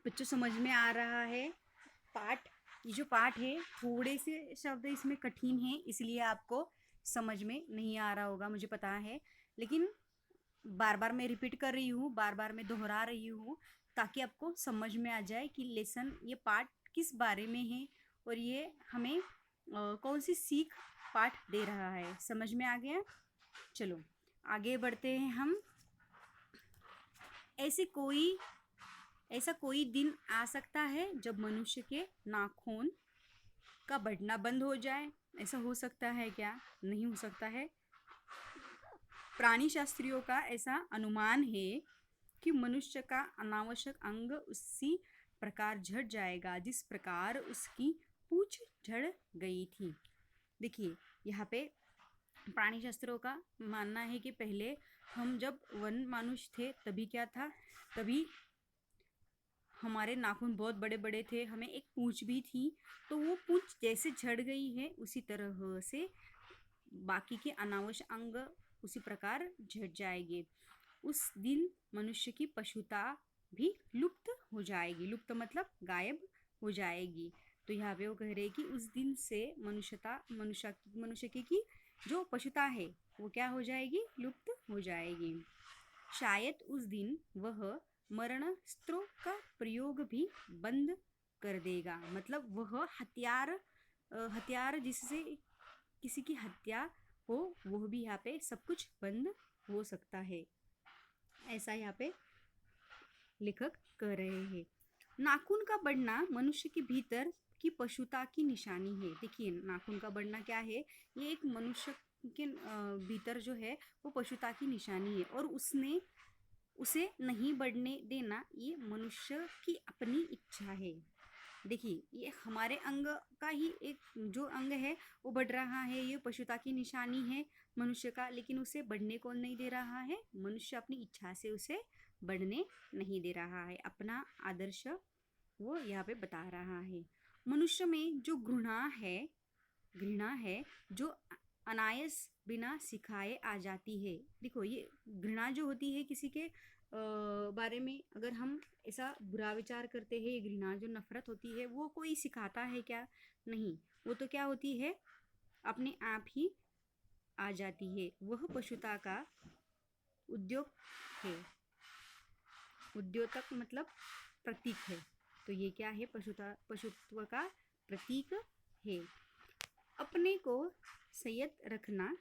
बच्चों समझ में आ रहा है पाठ? ये जो पाठ है थोड़े से शब्द इसमें कठिन है, इसलिए आपको समझ में नहीं आ रहा होगा, मुझे पता है। लेकिन बार बार मैं रिपीट कर रही हूँ, बार बार मैं दोहरा रही हूँ, ताकि आपको समझ में आ जाए कि लेसन, ये पाठ किस बारे में है और ये हमें कौन सी सीख पाठ दे रहा है। समझ में आ गया? चलो आगे बढ़ते हैं हम। ऐसे कोई ऐसा कोई दिन आ सकता है जब मनुष्य के नाखून का बढ़ना बंद हो जाए। ऐसा हो सकता है क्या? नहीं हो सकता है। प्राणी शास्त्रियों का ऐसा अनुमान है कि मनुष्य का अनावश्यक अंग उसी प्रकार झड़ जाएगा जिस प्रकार उसकी पूंछ झड़ गई थी। देखिए यहाँ पे प्राणी शास्त्रों का मानना है कि पहले हम जब वन मनुष्य थे तभी क्या था, तभी हमारे नाखून बहुत बड़े बड़े थे, हमें एक पूंछ भी थी। तो वो पूंछ जैसे झड़ गई है उसी तरह से बाकी के अनावश्यक अंग उसी प्रकार झड़ जाएंगे। उस दिन मनुष्य की पशुता भी लुप्त हो जाएगी। लुप्त मतलब गायब हो जाएगी। तो यहाँ पे वो कह रहे हैं कि उस दिन से मनुष्य की जो पशुता है वो क्या हो जाएगी? लुप्त हो जाएगी। शायद उस दिन वह मरणस्त्रों का प्रयोग भी बंद कर देगा। मतलब वह हथियार जिससे किसी की हत्या हो, वह भी यहाँ पे सब कुछ बंद हो सकता है, ऐसा यहाँ पे लेखक कह रहे हैं। नाखून का बढ़ना मनुष्य के भीतर की पशुता की निशानी है। देखिए नाखून का बढ़ना क्या है, ये एक मनुष्य के भीतर जो है वो पशुता की निशानी है, और उसे नहीं बढ़ने देना ये मनुष्य की अपनी इच्छा है। देखिए ये हमारे अंग का ही एक जो अंग है वो बढ़ रहा है, ये पशुता की निशानी है मनुष्य का, लेकिन उसे बढ़ने कौन नहीं दे रहा है? मनुष्य अपनी इच्छा से उसे बढ़ने नहीं दे रहा है। अपना आदर्श वो यहाँ पे बता रहा है। मनुष्य में जो घृणा है जो अनायास बिना सिखाए आ जाती है। देखो ये घृणा जो होती है किसी के बारे में, अगर हम ऐसा बुरा विचार करते हैं, ये घृणा जो नफरत होती है वो कोई सिखाता है क्या? नहीं, वो तो क्या होती है, अपने आप ही आ जाती है। वह पशुता का उद्योग है। उद्योतक मतलब प्रतीक है। तो ये क्या है? पशुत्व का प्रतीक है। अपने को संयत रखना,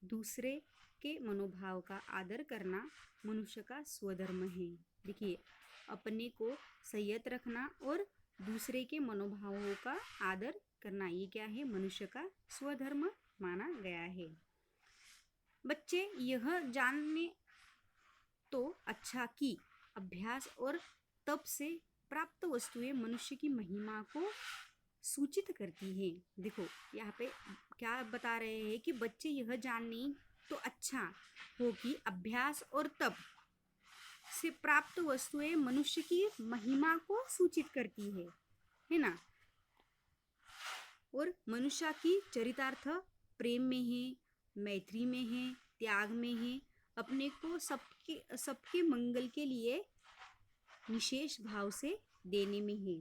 दूसरे के मनोभाव का आदर करना मनुष्य का स्वधर्म है। देखिए अपने को संयत रखना और दूसरे के मनोभावों का आदर करना, ये क्या है? मनुष्य का स्वधर्म माना गया है। बच्चे यह जानने तो अच्छा कि अभ्यास और तप से प्राप्त वस्तुएं मनुष्य की महिमा को सूचित करती हैं। देखो यहाँ पे क्या बता रहे हैं कि बच्चे यह जानने तो अच्छा हो कि अभ्यास और तप से प्राप्त वस्तुएं मनुष्य की महिमा को सूचित करती है ना। और मनुष्य की चरितार्थ प्रेम में है, मैत्री में है, त्याग में है, अपने को सबके मंगल के लिए निशेष भाव से देने में है।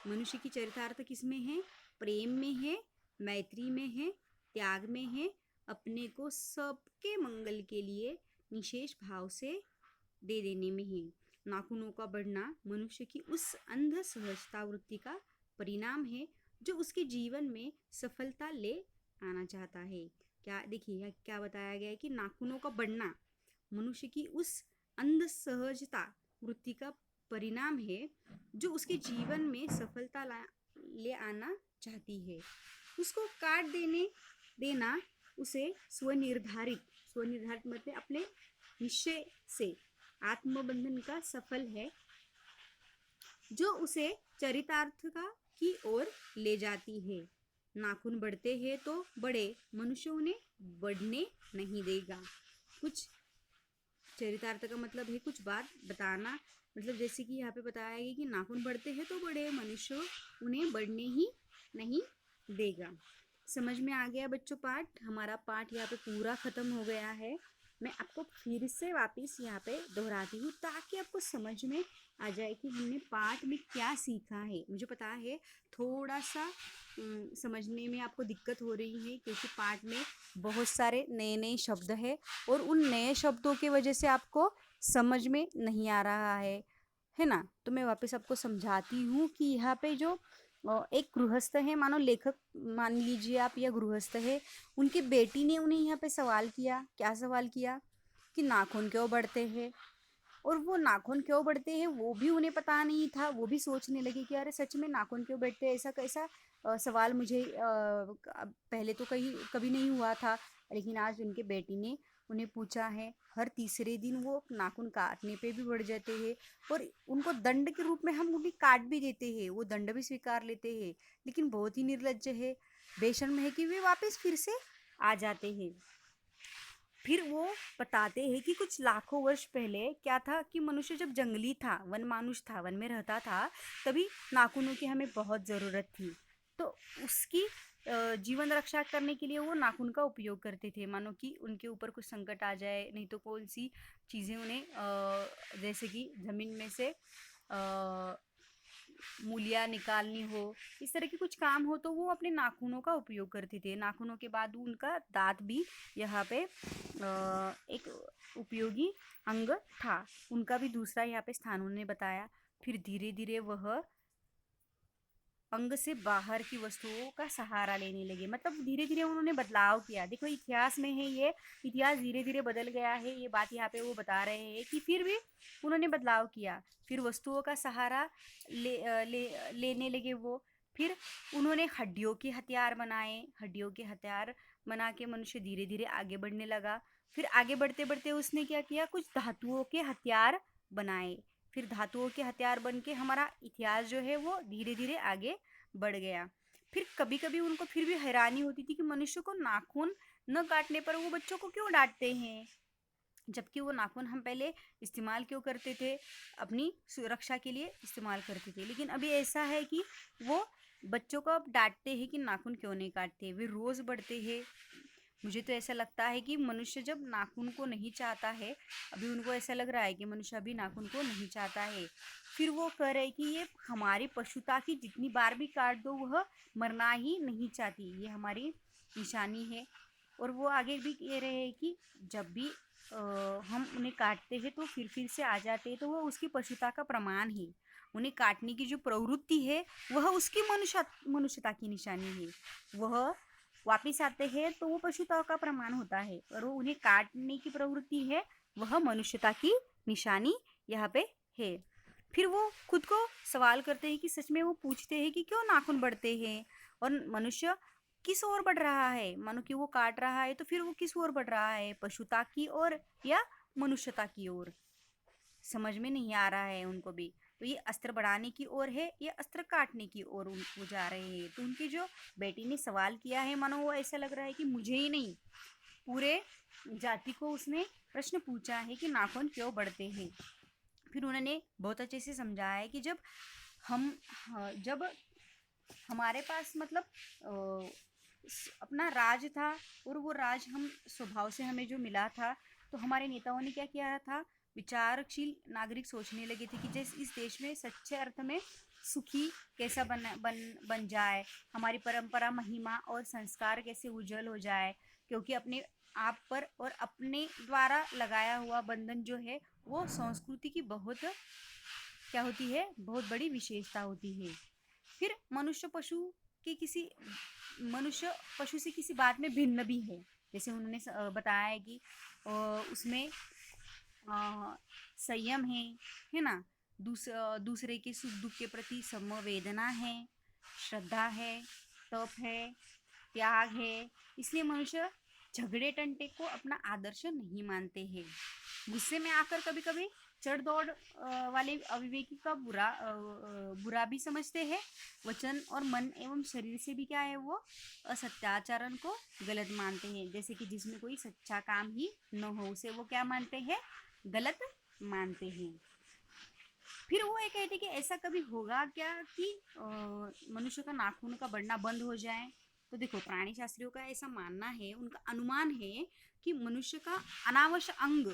मनुष्य की चरितार्थ किस में है? प्रेम में है, मैत्री में है, त्याग में है, अपने को सबके मंगल के लिए निशेष भाव से दे देने में है। नाखूनों का बढ़ना मनुष्य की उस अंध सहजता वृत्ति का परिणाम है जो उसके जीवन में सफलता ले आना चाहता है। क्या देखिए क्या बताया गया है कि नाखूनों का बढ़ना मनुष्य की उस अंध सहजता वृत्ति का परिणाम है जो उसके जीवन में सफलता ले आना चाहती है। उसको काट देना उसे स्वनिर्धारित मतलब अपने निश्चय से आत्मबंधन का सफल है, जो उसे चरितार्थ की ओर ले जाती है। नाखून बढ़ते हैं तो बड़े, मनुष्य उन्हें बढ़ने नहीं देगा। कुछ चरितार्थ का मतलब है कुछ बात बताना, मतलब जैसे कि यहाँ पे बताया गया कि नाखून बढ़ते हैं तो बड़े, मनुष्य उन्हें बढ़ने ही नहीं देगा। समझ में आ गया बच्चों पाठ? हमारा पाठ यहाँ पे पूरा खत्म हो गया है। मैं आपको फिर से वापस यहाँ पे दोहराती हूँ ताकि आपको समझ में आ जाए कि हमने पाठ में क्या सीखा है। मुझे पता है थोड़ा सा समझने में आपको दिक्कत हो रही है क्योंकि पाठ में बहुत सारे नए नए शब्द है और उन नए शब्दों की वजह से आपको समझ में नहीं आ रहा है ना। तो मैं वापस आपको समझाती हूँ कि यहाँ पे जो एक गृहस्थ है, मानो लेखक मान लीजिए आप, या गृहस्थ है, उनकी बेटी ने उन्हें यहाँ पे सवाल किया। क्या सवाल किया? कि नाखून क्यों बढ़ते हैं। और वो नाखून क्यों बढ़ते हैं वो भी उन्हें पता नहीं था। वो भी सोचने लगे कि अरे सच में नाखून क्यों बढ़ते हैं, ऐसा कैसा सवाल मुझे पहले तो कहीं कभी नहीं हुआ था, लेकिन आज उनके बेटी ने उन्हें पूछा है। हर तीसरे दिन वो नाखून काटने पे भी बढ़ जाते हैं और उनको दंड के रूप में हम उन्हें काट भी देते हैं, वो दंड भी स्वीकार लेते हैं। लेकिन बहुत ही निर्लज्ज है, बेशर्म है कि वे वापस फिर से आ जाते हैं। फिर वो बताते हैं कि कुछ लाखों वर्ष पहले क्या था कि मनुष्य जब जंगली था, वन मानुष था, वन में रहता था, तभी नाखूनों की हमें बहुत ज़रूरत थी। तो उसकी जीवन रक्षा करने के लिए वो नाखून का उपयोग करते थे। मानो कि उनके ऊपर कुछ संकट आ जाए, नहीं तो कौन सी चीज़ें उन्हें जैसे कि ज़मीन में से मूलियाँ निकालनी हो, इस तरह के कुछ काम हो, तो वो अपने नाखूनों का उपयोग करते थे। नाखूनों के बाद उनका दांत भी यहाँ पे एक उपयोगी अंग था। उनका भी दूसरा यहाँ पे स्थान उन्होंने बताया। फिर धीरे धीरे वह अंग से बाहर की वस्तुओं का सहारा लेने लगे। मतलब धीरे धीरे उन्होंने बदलाव किया। देखो इतिहास में है ये, इतिहास धीरे धीरे बदल गया है, ये बात यहाँ पे वो बता रहे हैं कि फिर भी उन्होंने बदलाव किया। फिर वस्तुओं का सहारा लेने लगे वो। फिर उन्होंने हड्डियों के हथियार बनाए। हड्डियों के हथियार बना के मनुष्य धीरे धीरे आगे बढ़ने लगा। फिर आगे बढ़ते बढ़ते उसने क्या किया, कुछ धातुओं के हथियार बनाए। फिर धातुओं के हथियार बन के हमारा इतिहास जो है वो धीरे धीरे आगे बढ़ गया। फिर कभी कभी उनको फिर भी हैरानी होती थी कि मनुष्य को नाखून न काटने पर वो बच्चों को क्यों डांटते हैं, जबकि वो नाखून हम पहले इस्तेमाल क्यों करते थे, अपनी सुरक्षा के लिए इस्तेमाल करते थे। लेकिन अभी ऐसा है कि वो बच्चों को अब डांटते हैं कि नाखून क्यों नहीं काटते, वे रोज़ बढ़ते हैं। मुझे तो ऐसा लगता है कि मनुष्य जब नाखून को नहीं चाहता है, अभी उनको ऐसा लग रहा है कि मनुष्य अभी नाखून को नहीं चाहता है, फिर वो कह रहे कि ये हमारी पशुता की जितनी बार भी काट दो वह मरना ही नहीं चाहती, ये हमारी निशानी है। और वो आगे भी कह रहे हैं कि जब भी हम उन्हें काटते हैं तो फिर से आ जाते हैं, तो वह उसकी पशुता का प्रमाण है। उन्हें काटने की जो प्रवृत्ति है वह उसकी मनुष्यता की निशानी है। वह वापिस आते हैं तो वो पशुता का प्रमाण होता है, और वो उन्हें काटने की प्रवृत्ति है वह मनुष्यता की निशानी यहाँ पे है। फिर वो खुद को सवाल करते हैं कि सच में वो पूछते हैं कि क्यों नाखून बढ़ते हैं और मनुष्य किस ओर बढ़ रहा है। मानो कि वो काट रहा है तो फिर वो किस ओर बढ़ रहा है, पशुता की ओर या मनुष्यता की ओर। समझ में नहीं आ रहा है उनको भी। तो ये अस्त्र बढ़ाने की ओर है या अस्त्र काटने की ओर वो जा रहे हैं। तो उनकी जो बेटी ने सवाल किया है, मानो वो ऐसा लग रहा है कि मुझे ही नहीं, पूरे जाति को उसने प्रश्न पूछा है कि नाखून क्यों बढ़ते हैं। फिर उन्होंने बहुत अच्छे से समझाया है कि जब हमारे पास मतलब अपना राज था, और वो राज हम स्वभाव से हमें जो मिला था, तो हमारे नेताओं ने क्या किया था, विचारशील नागरिक सोचने लगे थे कि जैसे इस देश में सच्चे अर्थ में सुखी कैसा बन जाए, हमारी परंपरा, महिमा और संस्कार कैसे उज्जवल हो जाए। क्योंकि अपने आप पर और अपने द्वारा लगाया हुआ बंधन जो है वो संस्कृति की बहुत क्या होती है, बहुत बड़ी विशेषता होती है। फिर मनुष्य पशु से किसी बात में भिन्न भी है। जैसे उन्होंने बताया है कि उसमें संयम है ना, दूसरे के सुख दुख के प्रति संवेदना है, श्रद्धा है, तप है, त्याग है। इसलिए मनुष्य झगड़े टंटे को अपना आदर्श नहीं मानते हैं। गुस्से में आकर कभी कभी चढ़ दौड़ वाले अविवेकी का बुरा भी समझते हैं। वचन और मन एवं शरीर से भी क्या है, वो असत्याचरण को गलत मानते हैं। जैसे कि जिसमें कोई सच्चा काम ही न हो उसे वो क्या मानते हैं, गलत मानते हैं। फिर वो ये कहते कि ऐसा कभी होगा क्या कि मनुष्य का नाखून का बढ़ना बंद हो जाए। तो देखो प्राणी शास्त्रियों का ऐसा मानना है, उनका अनुमान है कि मनुष्य का अनावश्यक अंग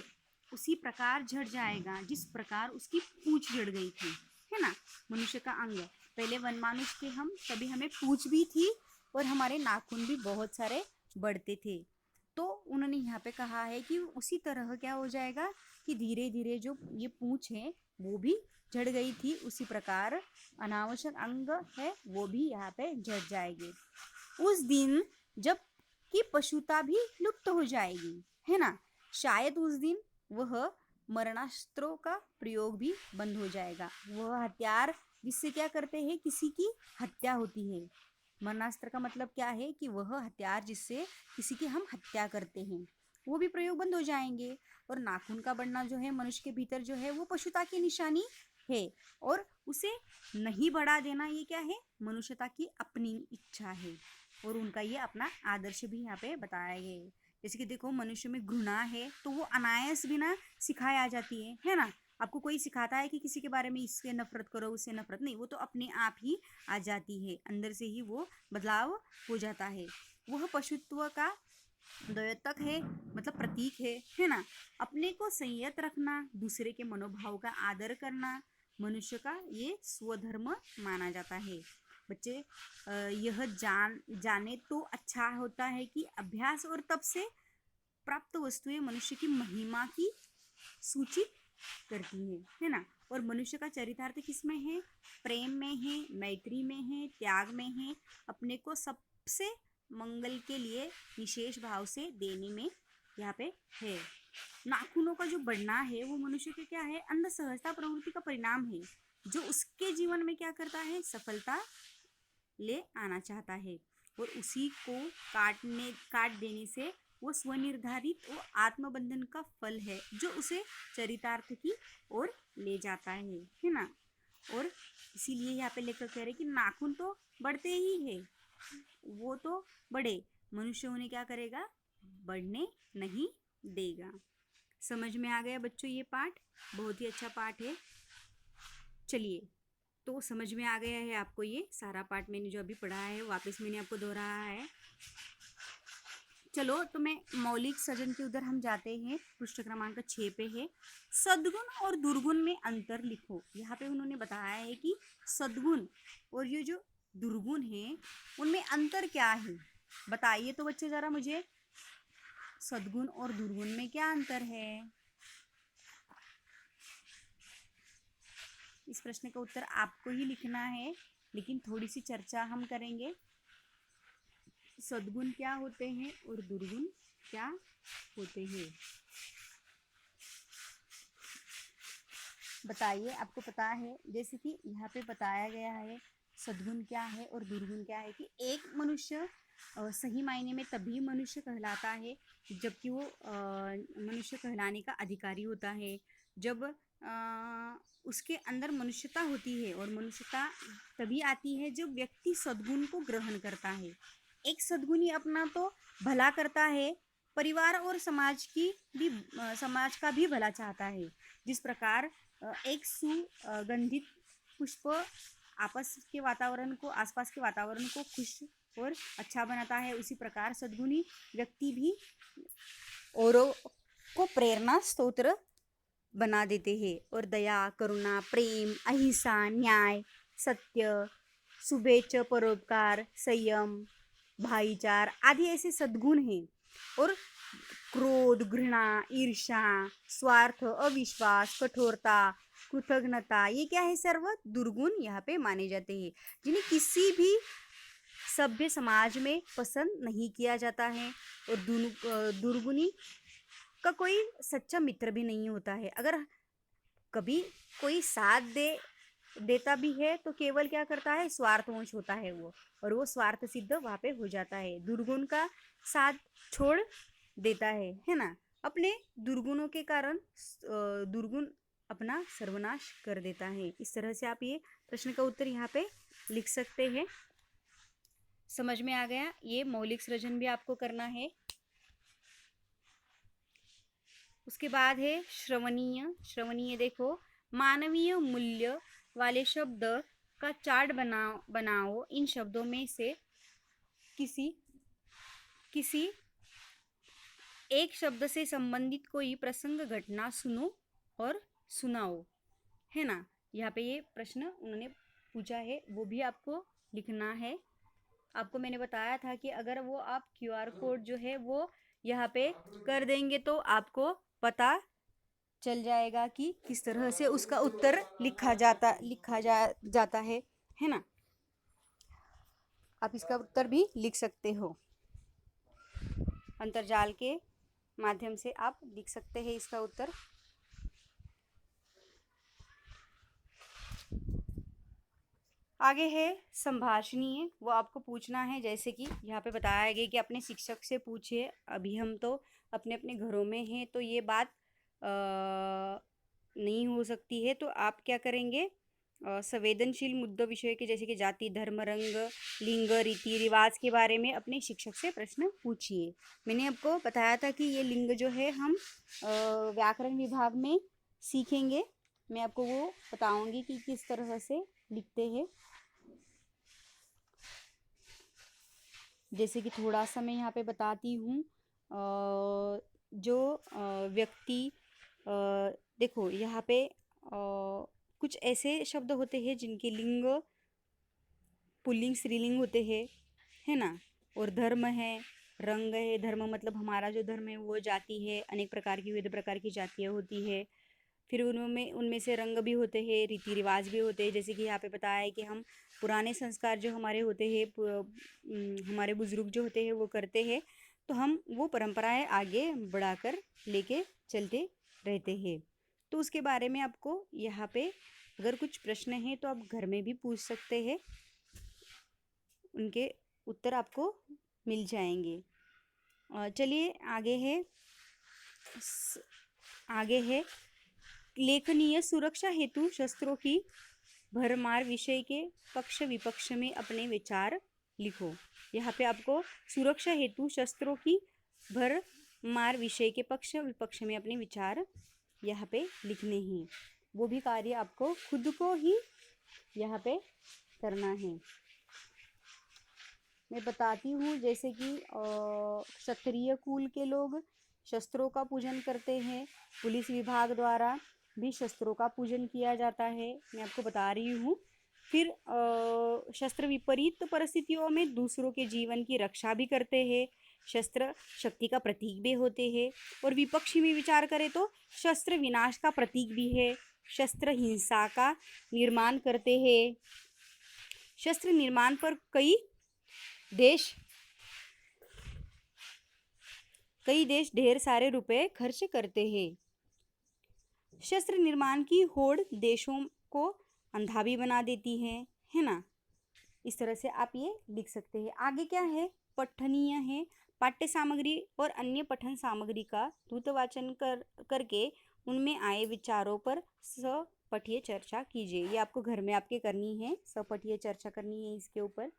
उसी प्रकार झड़ जाएगा जिस प्रकार उसकी पूंछ झड़ गई थी, है ना। मनुष्य का अंग, पहले वन मानुष के हम, तभी हमें पूंछ भी थी और हमारे नाखून भी बहुत सारे बढ़ते थे। तो उन्होंने यहाँ पे कहा है कि उसी तरह क्या हो जाएगा कि धीरे धीरे जो ये पूंछ है वो भी झड़ गई थी, उसी प्रकार अनावश्यक अंग है वो भी यहाँ पे झड़ जाएंगे। उस दिन जब कि पशुता भी लुप्त हो जाएगी, है ना। शायद उस दिन वह मरणास्त्रों का प्रयोग भी बंद हो जाएगा। वह हथियार जिससे क्या करते हैं, किसी की हत्या होती है। मरणास्त्र का मतलब क्या है कि वह हथियार जिससे किसी की हम हत्या करते हैं, वो भी प्रयोग बंद हो जाएंगे। और नाखून का बढ़ना जो है मनुष्य के भीतर जो है वो पशुता की निशानी है, और उसे नहीं बढ़ा देना ये क्या है, मनुष्यता की अपनी इच्छा है। और उनका ये अपना आदर्श भी यहाँ पे बताया गया है। जैसे कि देखो मनुष्य में घृणा है तो वो अनायास बिना सिखाए आ जाती है ना। आपको कोई सिखाता है कि किसी के बारे में इससे नफरत करो, उससे नफरत नहीं, वो तो अपने आप ही आ जाती है, अंदर से ही वो बदलाव हो जाता है। वह पशुत्व का द्योतक है, मतलब प्रतीक है ना। अपने को संयत रखना, दूसरे के मनोभाव का आदर करना मनुष्य का ये स्वधर्म माना जाता है। बच्चे यह जाने तो अच्छा होता है कि अभ्यास और तप से प्राप्त वस्तुएं मनुष्य की महिमा की सूचित करती है ना। और मनुष्य का चरितार्थ किसमें है, प्रेम में है, मैत्री में है, त्याग में है, अपने को सबसे मंगल के लिए विशेष भाव से देने में यहाँ पे है। नाखूनों का जो बढ़ना है वो मनुष्य के क्या है, अंध सहजता प्रवृत्ति का परिणाम है, जो उसके जीवन में क्या करता है, सफलता ले आना चाहता है। और उसी को काट देने से वो स्वनिर्धारित और आत्मबंधन का फल है, जो उसे चरितार्थ की ओर ले जाता है ना। और इसीलिए यहाँ पे लेकर कह रहे कि नाखून तो बढ़ते ही है, वो तो बढ़े, मनुष्य उन्हें क्या करेगा, बढ़ने नहीं देगा। समझ में आ गया बच्चों ये पाठ, बहुत ही अच्छा पाठ है। चलिए, तो समझ में आ गया है आपको ये सारा पाठ मैंने जो अभी पढ़ा है, वापस मैंने आपको दोहराया है। चलो तो मैं मौलिक सृजन के उधर हम जाते हैं, पृष्ठ क्रमांक 6 पे है। सद्गुण और दुर्गुण में अंतर लिखो। यहाँ पे उन्होंने बताया है कि सद्गुण और ये जो दुर्गुण है उनमें अंतर क्या है, बताइए तो बच्चे ज़रा मुझे, सद्गुण और दुर्गुण में क्या अंतर है। इस प्रश्न का उत्तर आपको ही लिखना है, लेकिन थोड़ी सी चर्चा हम करेंगे। सद्गुण क्या होते हैं और दुर्गुण क्या होते हैं, बताइए। आपको पता है, जैसे कि यहाँ पे बताया गया है सद्गुण क्या है और दुर्गुण क्या है, कि एक मनुष्य सही मायने में तभी मनुष्य कहलाता है जबकि वो मनुष्य कहलाने का अधिकारी होता है, जब उसके अंदर मनुष्यता होती है। और मनुष्यता तभी आती है जब व्यक्ति सद्गुण को ग्रहण करता है। एक सद्गुणी अपना तो भला करता है, परिवार और समाज का भी भला चाहता है। जिस प्रकार एक सुगंधित पुष्प आसपास के वातावरण को खुश और अच्छा बनाता है, उसी प्रकार सद्गुणी व्यक्ति भी औरों को प्रेरणा स्रोत बना देते हैं। और दया, करुणा, प्रेम, अहिंसा, न्याय, सत्य, शुभेच्छा, परोपकार, संयम, भाईचार आदि ऐसे सद्गुण हैं। और क्रोध, घृणा, ईर्ष्या, स्वार्थ, अविश्वास, कठोरता, कृतज्ञता, ये क्या है, सर्व दुर्गुण यहाँ पे माने जाते हैं, जिन्हें किसी भी सभ्य समाज में पसंद नहीं किया जाता है। और दुर्गुणी का कोई सच्चा मित्र भी नहीं होता है। अगर कभी कोई साथ देता भी है तो केवल क्या करता है, स्वार्थवश होता है वो, और वो स्वार्थ सिद्ध वहाँ पे हो जाता है, दुर्गुण का साथ छोड़ देता है ना। अपने दुर्गुणों के कारण दुर्गुण अपना सर्वनाश कर देता है। इस तरह से आप ये प्रश्न का उत्तर यहाँ पे लिख सकते हैं। समझ में आ गया। ये मौलिक सृजन भी आपको करना है। उसके बाद है श्रवणीय देखो, मानवीय मूल्य वाले शब्द का चार्ट बनाओ। इन शब्दों में से किसी किसी एक शब्द से संबंधित कोई प्रसंग घटना सुनो और सुनाओ, है ना। यहाँ पे ये प्रश्न उन्होंने पूछा है, वो भी आपको लिखना है। आपको मैंने बताया था कि अगर वो आप QR कोड जो है वो यहाँ पे कर देंगे तो आपको पता चल जाएगा कि किस तरह से उसका उत्तर लिखा जाता है ना। आप इसका उत्तर भी लिख सकते हो, अंतर्जाल के माध्यम से आप लिख सकते हैं इसका उत्तर। आगे है संभाषणीय, वो आपको पूछना है। जैसे कि यहाँ पे बताया गया कि अपने शिक्षक से पूछिए। अभी हम तो अपने अपने घरों में हैं तो ये बात नहीं हो सकती है, तो आप क्या करेंगे, संवेदनशील मुद्दों विषय के जैसे कि जाति, धर्म, रंग, लिंग, रीति रिवाज के बारे में अपने शिक्षक से प्रश्न पूछिए। मैंने आपको बताया था कि ये लिंग जो है हम व्याकरण विभाग में सीखेंगे। मैं आपको वो बताऊंगी कि किस तरह से लिखते हैं। जैसे कि थोड़ा सा मैं यहाँ पे बताती हूँ। जो व्यक्ति, देखो यहाँ पे कुछ ऐसे शब्द होते हैं जिनके लिंग पुल्लिंग स्त्रीलिंग होते हैं, है ना। और धर्म है, रंग है। धर्म मतलब हमारा जो धर्म है वो जाति है। अनेक प्रकार की, विविध प्रकार की जातियाँ होती है। फिर उनमें से रंग भी होते हैं, रीति रिवाज भी होते हैं। जैसे कि यहाँ पे बताया है कि हम पुराने संस्कार जो हमारे होते हैं, हमारे बुजुर्ग जो होते हैं वो करते हैं, तो हम वो परंपराएं आगे बढ़ाकर लेके चलते रहते हैं। तो उसके बारे में आपको यहाँ पे अगर कुछ प्रश्न हैं तो आप घर में भी पूछ सकते हैं, उनके उत्तर आपको मिल जाएंगे। चलिए आगे है लेखनीय सुरक्षा हेतु शस्त्रों की भरमार विषय के पक्ष विपक्ष में अपने विचार लिखो। यहाँ पे आपको सुरक्षा हेतु शस्त्रों की भरमार विषय के पक्ष विपक्ष में अपने विचार यहाँ पे लिखने हैं। वो भी कार्य आपको खुद को ही यहाँ पे करना है। मैं बताती हूँ, जैसे कि क्षत्रिय कुल के लोग शस्त्रों का पूजन करते हैं। पुलिस विभाग द्वारा भी शस्त्रों का पूजन किया जाता है, मैं आपको बता रही हूँ। फिर शस्त्र विपरीत परिस्थितियों में दूसरों के जीवन की रक्षा भी करते हैं। शस्त्र शक्ति का प्रतीक भी होते हैं। और विपक्षी में विचार करें तो शस्त्र विनाश का प्रतीक भी है। शस्त्र हिंसा का निर्माण करते हैं। शस्त्र निर्माण पर कई देश ढेर सारे रुपए खर्च करते हैं। शस्त्र निर्माण की होड़ देशों को अंधा भी बना देती है ना। इस तरह से आप ये लिख सकते हैं। आगे क्या है, पठनीय है। पाठ्य सामग्री और अन्य पठन सामग्री का द्रुतवाचन करके उनमें आए विचारों पर सपठीय चर्चा कीजिए। ये आपको घर में आपके करनी है, सपठीय चर्चा करनी है इसके ऊपर।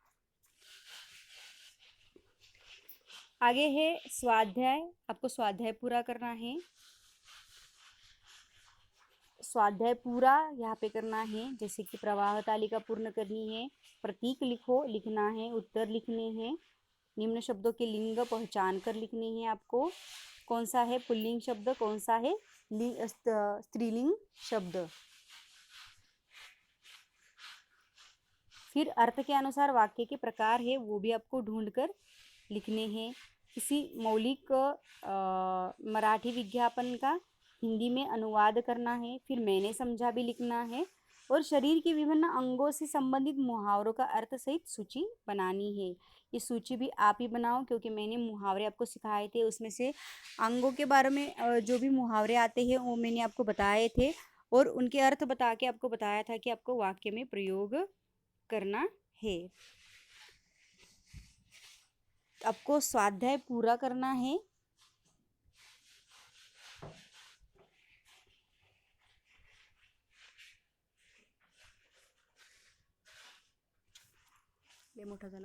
आगे है स्वाध्याय, आपको स्वाध्याय पूरा करना है। स्वाध्याय पूरा यहाँ पे करना है, जैसे कि प्रवाह तालिका पूर्ण करनी है, प्रतीक लिखना है, उत्तर लिखने हैं, निम्न शब्दों के लिंग पहचान कर लिखने हैं आपको। कौन सा है पुल्लिंग शब्द, कौन सा है स्त्रीलिंग शब्द। फिर अर्थ के अनुसार वाक्य के प्रकार है वो भी आपको ढूंढकर लिखने हैं। किसी मौलिक मराठी विज्ञापन का हिंदी में अनुवाद करना है। फिर मैंने समझा भी लिखना है। और शरीर के विभिन्न अंगों से संबंधित मुहावरों का अर्थ सहित सूची बनानी है। ये सूची भी आप ही बनाओ, क्योंकि मैंने मुहावरे आपको सिखाए थे, उसमें से अंगों के बारे में जो भी मुहावरे आते हैं वो मैंने आपको बताए थे और उनके अर्थ बता के आपको बताया था कि आपको वाक्य में प्रयोग करना है। आपको स्वाध्याय पूरा करना है। ले मोठा झाला